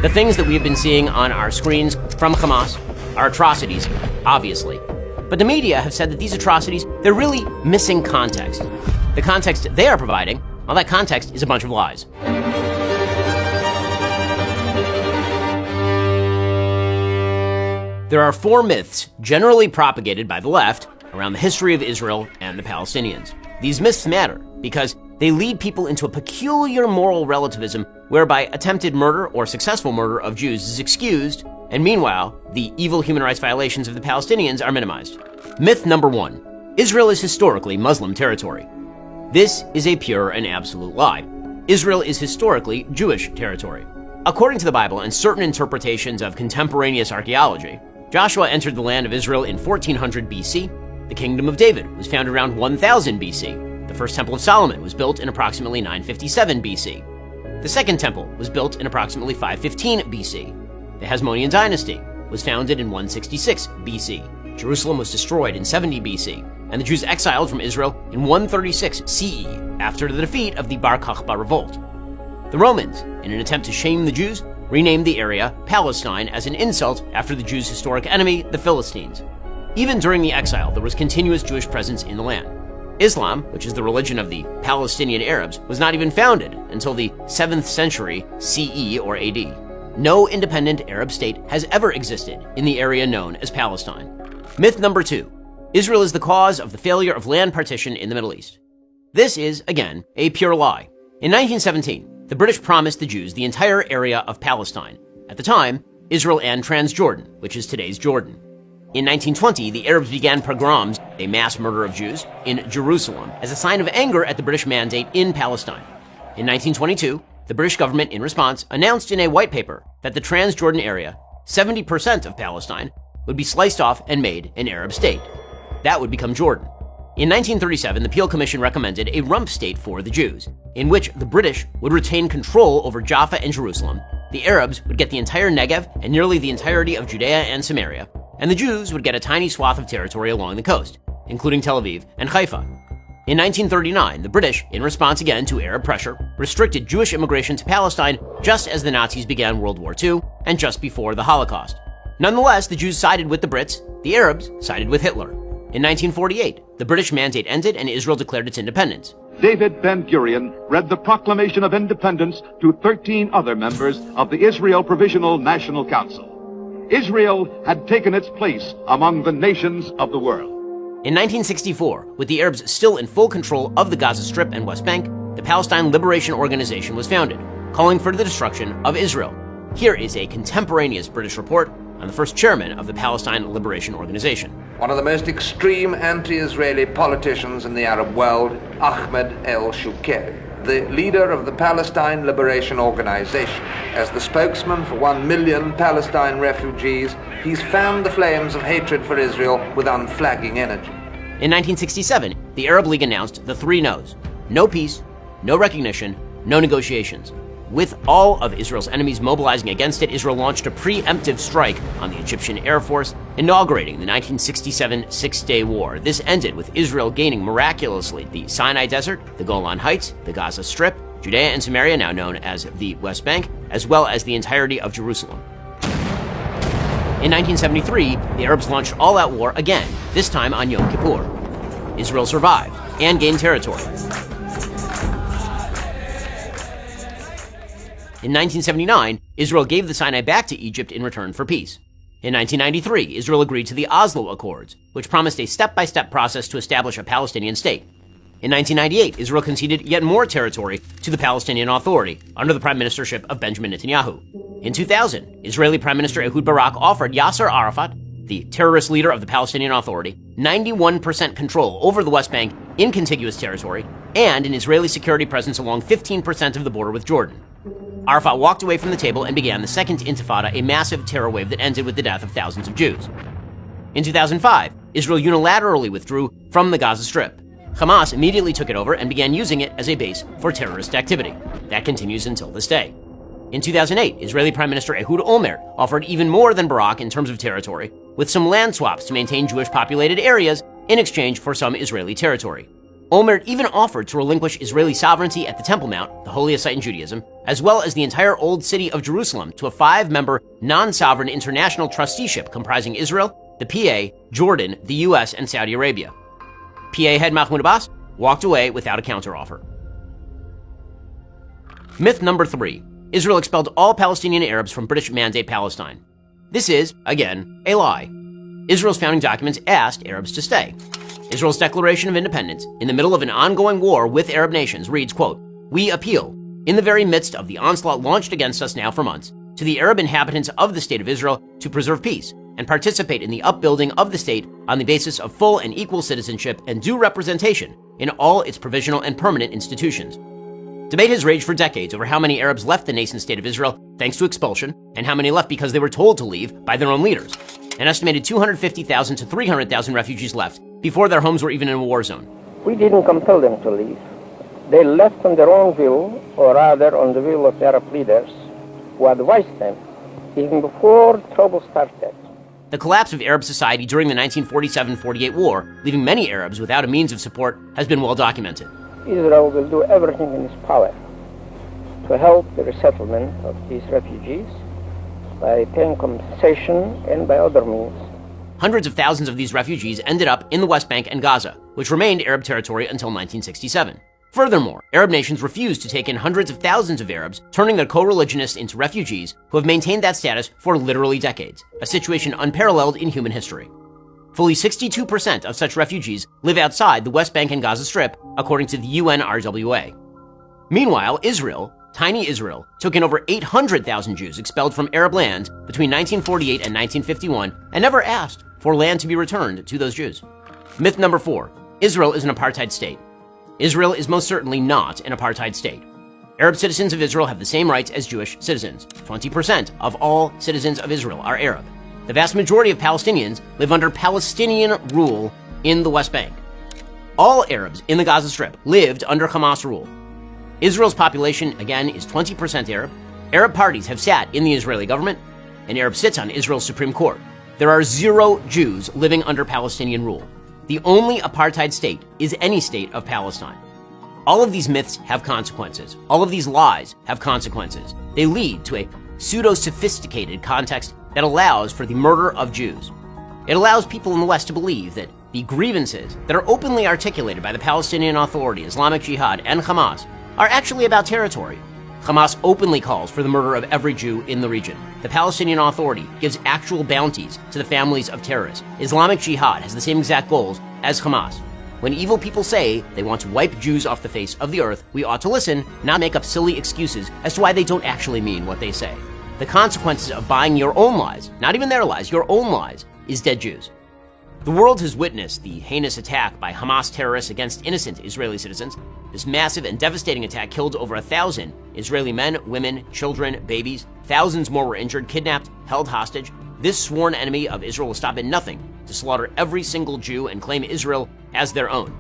The things that we have been seeing on our screens from Hamas are atrocities, obviously. But the media have said that these atrocities, they're really missing context. The context they are providing, well, that context is a bunch of lies. There are 4 myths generally propagated by the left around the history of Israel and the Palestinians. These myths matter because they lead people into a peculiar moral relativism whereby attempted murder or successful murder of Jews is excused, and meanwhile, the evil human rights violations of the Palestinians are minimized. Myth number 1. Israel is historically Muslim territory. This is a pure and absolute lie. Israel is historically Jewish territory. According to the Bible and certain interpretations of contemporaneous archaeology, Joshua entered the land of Israel in 1400 BC. The Kingdom of David was founded around 1000 BC. The first Temple of Solomon was built in approximately 957 BC. The second temple was built in approximately 515 BC. The Hasmonean dynasty was founded in 166 BC. Jerusalem was destroyed in 70 BC, and the Jews exiled from Israel in 136 CE after the defeat of the Bar Kokhba revolt. The Romans, in an attempt to shame the Jews, renamed the area Palestine as an insult after the Jews' historic enemy, the Philistines. Even during the exile, there was continuous Jewish presence in the land. Islam, which is the religion of the Palestinian Arabs, was not even founded until the 7th century CE or AD. No independent Arab state has ever existed in the area known as Palestine. Myth number 2. Israel is the cause of the failure of land partition in the Middle East. This is, again, a pure lie. In 1917, the British promised the Jews the entire area of Palestine. At the time, Israel and Transjordan, which is today's Jordan. In 1920, the Arabs began pogroms, a mass murder of Jews, in Jerusalem as a sign of anger at the British mandate in Palestine. In 1922, the British government, in response, announced in a white paper that the Transjordan area, 70% of Palestine, would be sliced off and made an Arab state. That would become Jordan. In 1937, the Peel Commission recommended a rump state for the Jews, in which the British would retain control over Jaffa and Jerusalem, the Arabs would get the entire Negev and nearly the entirety of Judea and Samaria, and the Jews would get a tiny swath of territory along the coast, including Tel Aviv and Haifa. In 1939, the British, in response again to Arab pressure, restricted Jewish immigration to Palestine just as the Nazis began World War II and just before the Holocaust. Nonetheless, the Jews sided with the Brits, the Arabs sided with Hitler. In 1948, the British mandate ended and Israel declared its independence. David Ben-Gurion read the Proclamation of Independence to 13 other members of the Israel Provisional National Council. Israel had taken its place among the nations of the world. In 1964, with the Arabs still in full control of the Gaza Strip and West Bank, the Palestine Liberation Organization was founded, calling for the destruction of Israel. Here is a contemporaneous British report on the first chairman of the Palestine Liberation Organization. One of the most extreme anti-Israeli politicians in the Arab world, Ahmed el-Shukeri, the leader of the Palestine Liberation Organization. As the spokesman for 1 million Palestine refugees, he's fanned the flames of hatred for Israel with unflagging energy. In 1967, the Arab League announced the 3 no's: no peace, no recognition, no negotiations. With all of Israel's enemies mobilizing against it, Israel launched a preemptive strike on the Egyptian Air Force, inaugurating the 1967 Six-Day War. This ended with Israel gaining miraculously the Sinai Desert, the Golan Heights, the Gaza Strip, Judea and Samaria, now known as the West Bank, as well as the entirety of Jerusalem. In 1973, the Arabs launched all-out war again, this time on Yom Kippur. Israel survived and gained territory. In 1979, Israel gave the Sinai back to Egypt in return for peace. In 1993, Israel agreed to the Oslo Accords, which promised a step-by-step process to establish a Palestinian state. In 1998, Israel conceded yet more territory to the Palestinian Authority under the prime ministership of Benjamin Netanyahu. In 2000, Israeli Prime Minister Ehud Barak offered Yasser Arafat, the terrorist leader of the Palestinian Authority, 91% control over the West Bank in contiguous territory and an Israeli security presence along 15% of the border with Jordan. Arafat walked away from the table and began the Second Intifada, a massive terror wave that ended with the death of thousands of Jews. In 2005, Israel unilaterally withdrew from the Gaza Strip. Hamas immediately took it over and began using it as a base for terrorist activity. That continues until this day. In 2008, Israeli Prime Minister Ehud Olmert offered even more than Barak in terms of territory, with some land swaps to maintain Jewish-populated areas in exchange for some Israeli territory. Olmert even offered to relinquish Israeli sovereignty at the Temple Mount, the holiest site in Judaism, as well as the entire Old City of Jerusalem to a 5-member non-sovereign international trusteeship comprising Israel, the PA, Jordan, the US, and Saudi Arabia. PA head Mahmoud Abbas walked away without a counteroffer. Myth number 3. Israel expelled all Palestinian Arabs from British Mandate Palestine. This is, again, a lie. Israel's founding documents asked Arabs to stay. Israel's Declaration of Independence, in the middle of an ongoing war with Arab nations, reads, quote, "We appeal, in the very midst of the onslaught launched against us now for months, to the Arab inhabitants of the State of Israel to preserve peace and participate in the upbuilding of the state on the basis of full and equal citizenship and due representation in all its provisional and permanent institutions." Debate has raged for decades over how many Arabs left the nascent State of Israel thanks to expulsion, and how many left because they were told to leave by their own leaders. An estimated 250,000 to 300,000 refugees left before their homes were even in a war zone. We didn't compel them to leave. They left on their own will, or rather on the will of the Arab leaders, who advised them even before trouble started. The collapse of Arab society during the 1947-48 war, leaving many Arabs without a means of support, has been well documented. Israel will do everything in its power to help the resettlement of these refugees by paying compensation and by other means. Hundreds of thousands of these refugees ended up in the West Bank and Gaza, which remained Arab territory until 1967. Furthermore, Arab nations refused to take in hundreds of thousands of Arabs, turning their co-religionists into refugees who have maintained that status for literally decades, a situation unparalleled in human history. Fully 62% of such refugees live outside the West Bank and Gaza Strip, according to the UNRWA. Meanwhile, Israel, tiny Israel, took in over 800,000 Jews expelled from Arab lands between 1948 and 1951 and never asked for land to be returned to those Jews. Myth number 4. Israel is an apartheid state. Israel is most certainly not an apartheid state. Arab citizens of Israel have the same rights as Jewish citizens. 20% of all citizens of Israel are Arab. The vast majority of Palestinians live under Palestinian rule in the West Bank. All Arabs in the Gaza Strip lived under Hamas rule. Israel's population, again, is 20% Arab. Arab parties have sat in the Israeli government. An Arab sits on Israel's Supreme Court. There are 0 Jews living under Palestinian rule. The only apartheid state is any state of Palestine. All of these myths have consequences. All of these lies have consequences. They lead to a pseudo-sophisticated context that allows for the murder of Jews. It allows people in the West to believe that the grievances that are openly articulated by the Palestinian Authority, Islamic Jihad, and Hamas are actually about territory. Hamas openly calls for the murder of every Jew in the region. The Palestinian Authority gives actual bounties to the families of terrorists. Islamic Jihad has the same exact goals as Hamas. When evil people say they want to wipe Jews off the face of the earth, we ought to listen, not make up silly excuses as to why they don't actually mean what they say. The consequences of buying your own lies, not even their lies, your own lies, is dead Jews. The world has witnessed the heinous attack by Hamas terrorists against innocent Israeli citizens. This massive and devastating attack killed over 1,000 Israeli men, women, children, babies. Thousands more were injured, kidnapped, held hostage. This sworn enemy of Israel will stop at nothing to slaughter every single Jew and claim Israel as their own.